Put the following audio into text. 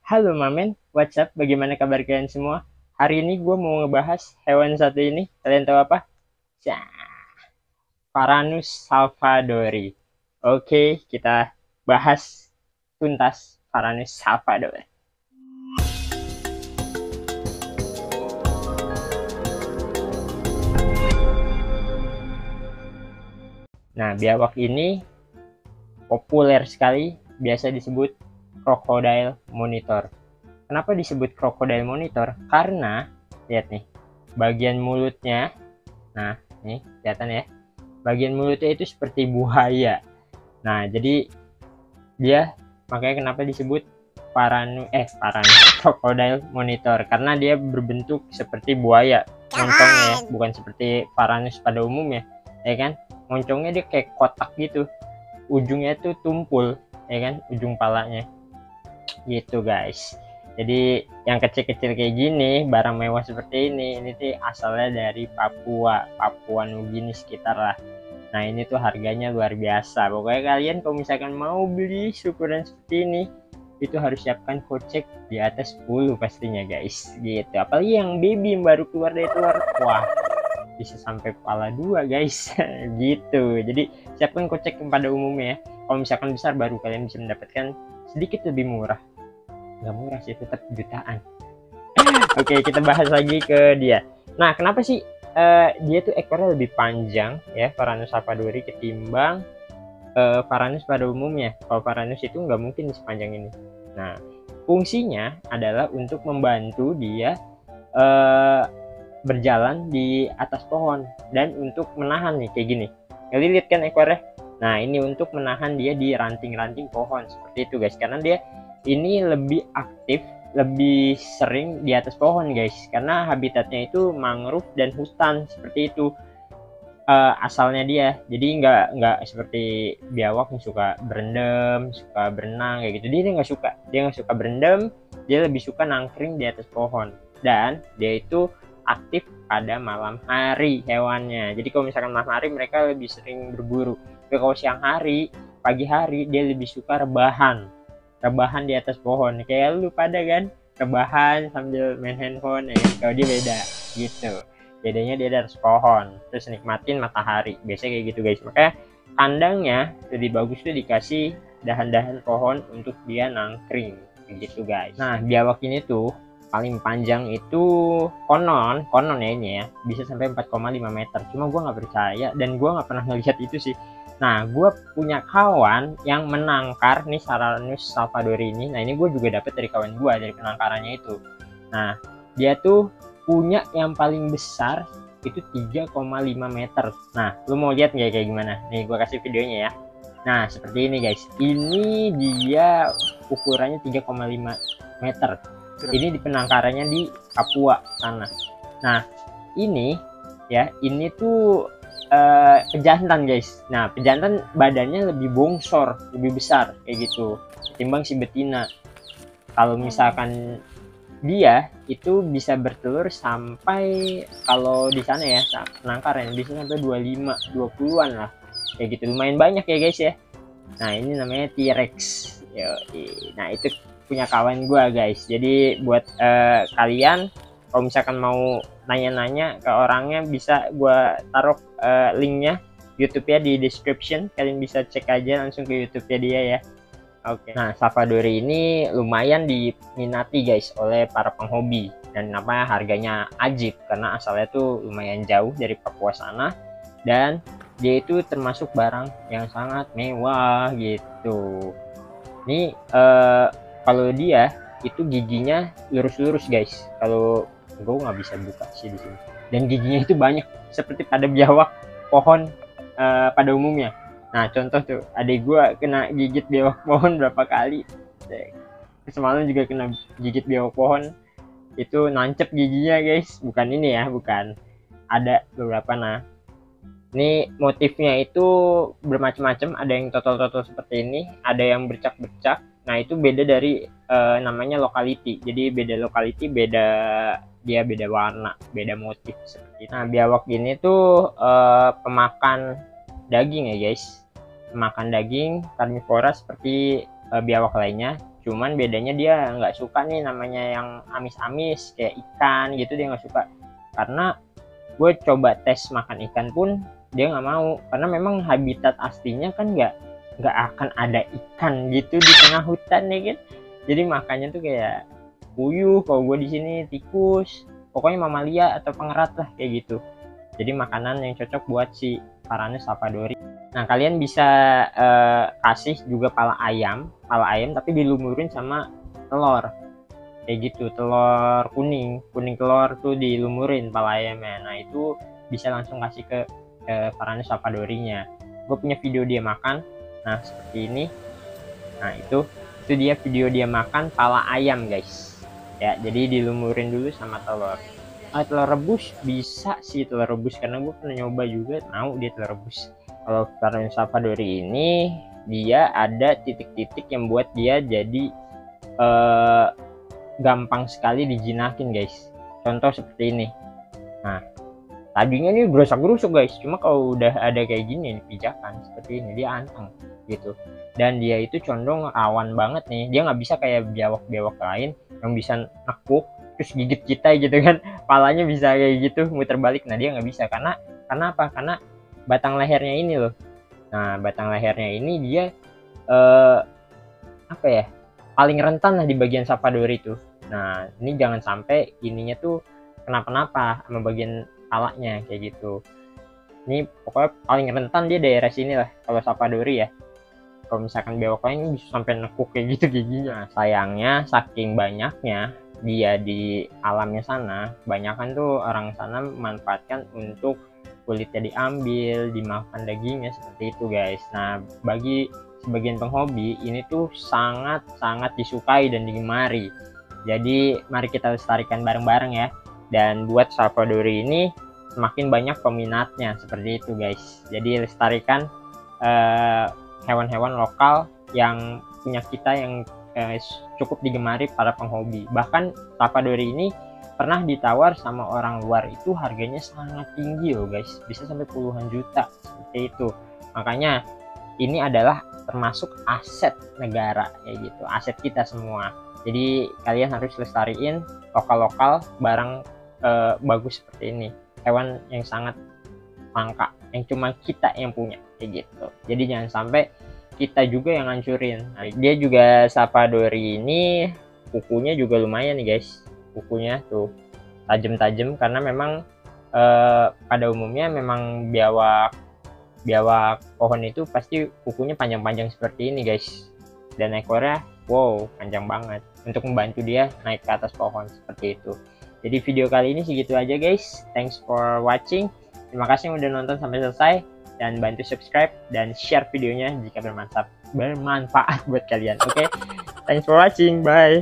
Halo Mamen, what's up? Bagaimana kabar kalian semua? Hari ini gue mau ngebahas hewan satu ini. Kalian tahu apa? Varanus salvadori. Oke, kita bahas tuntas Varanus salvadori. Nah, biawak ini populer sekali, biasa disebut crocodile monitor. Kenapa disebut crocodile monitor? Karena lihat nih, bagian mulutnya, nah nih kelihatan ya, bagian mulutnya itu seperti buaya. Nah, jadi dia makanya kenapa disebut Varanus crocodile monitor, karena dia berbentuk seperti buaya moncongnya ya, bukan seperti Varanus pada umumnya, ya kan? Moncongnya dia kayak kotak gitu, ujungnya tuh tumpul, ya kan, ujung palanya gitu guys. Jadi yang kecil-kecil kayak gini, barang mewah seperti ini tuh asalnya dari Papua Nugini sekitar lah. Nah ini tuh harganya luar biasa. Pokoknya kalian kalau misalkan mau beli ukuran seperti ini, itu harus siapkan kocek di atas 10 pastinya guys gitu. Apalagi yang baby yang baru keluar dari telur, wah bisa sampai kepala 2 guys gitu. Jadi siapkan kocek yang pada umumnya ya. Kalau misalkan besar baru kalian bisa mendapatkan sedikit lebih murah. Nggak murah sih, tetap jutaan. Oke, kita bahas lagi ke dia. Nah, kenapa sih dia tuh ekornya lebih panjang ya, Varanus salvadori, ketimbang Varanus pada umumnya? Kalau Varanus itu nggak mungkin sepanjang ini. Nah, fungsinya adalah untuk membantu dia berjalan di atas pohon dan untuk menahan nih kayak gini. Kalian lihat kan ekornya? Nah, ini untuk menahan dia di ranting-ranting pohon seperti itu guys. Karena dia ini lebih aktif, lebih sering di atas pohon guys, karena habitatnya itu mangrove dan hutan seperti itu asalnya dia. Jadi nggak seperti biawak yang suka berendam, suka berenang kayak gitu. Dia nggak suka berendam, dia lebih suka nangkring di atas pohon. Dan dia itu aktif pada malam hari hewannya. Jadi kalau misalkan malam hari mereka lebih sering berburu. Tapi kalau siang hari, pagi hari dia lebih suka rebahan di atas pohon, kayak lu pada kan rebahan sambil main handphone ya. Kalau dia beda gitu, bedanya dia di atas pohon terus nikmatin matahari, biasanya kayak gitu guys. Makanya kandangnya lebih bagus tuh dikasih dahan-dahan pohon untuk dia nangkring gitu guys. Nah, biawak ini tuh paling panjang itu konon ya ini ya bisa sampai 4,5 meter, cuma gue nggak percaya dan gue nggak pernah ngelihat itu sih. Nah, gue punya kawan yang menangkar nih Varanus salvadori ini. Nah, ini gue juga dapet dari kawan gue, dari penangkarannya itu. Nah, dia tuh punya yang paling besar itu 3,5 meter. Nah, lu mau lihat nggak kayak gimana? Nih, gue kasih videonya ya. Nah, seperti ini guys. Ini dia ukurannya 3,5 meter. Ini di penangkarannya di Papua sana. Nah, ini ya, ini tuh pejantan guys. Nah, pejantan badannya lebih bongsor, lebih besar kayak gitu ketimbang si betina. Kalau misalkan dia itu bisa bertelur sampai, kalau di sana ya penangkaran bisa sampai 25 20-an lah kayak gitu, lumayan banyak ya guys ya. Nah, ini namanya T-Rex. Nah, itu punya kawan gua guys. Jadi buat kalian kalau misalkan mau nanya-nanya ke orangnya, bisa gue taruh linknya YouTube-nya di description. Kalian bisa cek aja langsung ke YouTube-nya dia ya. Oke. Nah, salvadori ini lumayan diminati guys oleh para penghobi, dan namanya harganya ajib karena asalnya tuh lumayan jauh dari Papua sana, dan dia itu termasuk barang yang sangat mewah gitu. Ini kalau dia itu giginya lurus-lurus guys. Kalau gue nggak bisa buka sih di sini, dan giginya itu banyak seperti pada biawak pohon pada umumnya. Nah, contoh tuh adik gue kena gigit biawak pohon berapa kali. Semalam juga kena gigit biawak pohon, itu nancep giginya guys. Bukan ini ya, bukan, ada beberapa. Nah, ini motifnya itu bermacam-macam, ada yang total seperti ini, ada yang bercak-bercak. Nah, itu beda dari namanya locality. Jadi beda locality, dia beda warna, beda motif seperti itu. Nah, biawak ini tuh pemakan daging ya guys, pemakan daging karnivora seperti biawak lainnya. cuman bedanya dia nggak suka nih namanya yang amis-amis kayak ikan gitu, dia nggak suka. Karena gue coba tes makan ikan pun dia nggak mau, karena memang habitat aslinya kan nggak akan ada ikan gitu di tengah hutan ya kan. Jadi makannya tuh kayak puyuh, kalau gue di sini tikus, pokoknya mamalia atau pengerat lah kayak gitu. Jadi makanan yang cocok buat si Varanus sappadori. Nah, kalian bisa kasih juga pala ayam tapi dilumurin sama telur kayak gitu, telur kuning telur tuh dilumurin pala ayamnya. Nah, itu bisa langsung kasih ke Varanus sappadorinya. Gue punya video dia makan, nah seperti ini. Nah, itu dia video dia makan pala ayam guys ya. Jadi dilumurin dulu sama telur. Telur rebus bisa sih, telur rebus, karena gue pernah nyoba juga, mau dia telur rebus. Kalau Varanus sappadori ini dia ada titik-titik yang buat dia jadi gampang sekali dijinakin guys. Contoh seperti ini. Nah, tadinya ini gerusak-gerusuk guys, cuma kalau udah ada kayak gini pijakan seperti ini dia anteng gitu. Dan dia itu condong rawan banget nih, dia nggak bisa kayak biawak-biawak lain yang bisa nekuk terus gigit kita gitu kan, palanya bisa kayak gitu muter balik. Nah, dia nggak bisa karena apa? Karena batang lehernya ini loh. Nah, batang lehernya ini dia apa ya, paling rentan lah di bagian sappadori itu. Nah, ini jangan sampai ininya tuh kenapa-napa sama bagian palanya kayak gitu. Ini pokoknya paling rentan dia daerah sini lah kalau sappadori ya. Kalau misalkan biawak lain bisa sampai nekuk kayak gitu giginya. Nah, sayangnya saking banyaknya dia di alamnya sana, banyakan tuh orang sana memanfaatkan untuk kulitnya diambil, dimakan dagingnya seperti itu guys. Nah, bagi sebagian penghobi ini tuh sangat disukai dan digemari. Jadi mari kita lestarikan bareng-bareng ya, dan buat sappadori ini semakin banyak peminatnya seperti itu guys. Jadi lestarikan hewan-hewan lokal yang punya kita yang cukup digemari para penghobi. Bahkan sappadori ini pernah ditawar sama orang luar itu harganya sangat tinggi loh guys, bisa sampai puluhan juta seperti itu. Makanya ini adalah termasuk aset negara kayak gitu, aset kita semua. Jadi kalian harus lestariin lokal barang bagus seperti ini, hewan yang sangat langka yang cuma kita yang punya kayak gitu. Jadi jangan sampai kita juga yang hancurin. Nah, dia juga sappadori ini kukunya juga lumayan nih guys, kukunya tuh tajam-tajam karena memang pada umumnya memang biawak pohon itu pasti kukunya panjang-panjang seperti ini guys, dan ekornya wow panjang banget untuk membantu dia naik ke atas pohon seperti itu. Jadi video kali ini segitu aja guys, thanks for watching, terima kasih yang udah nonton sampai selesai, dan bantu subscribe dan share videonya jika bermanfaat buat kalian. Oke, thanks for watching, bye.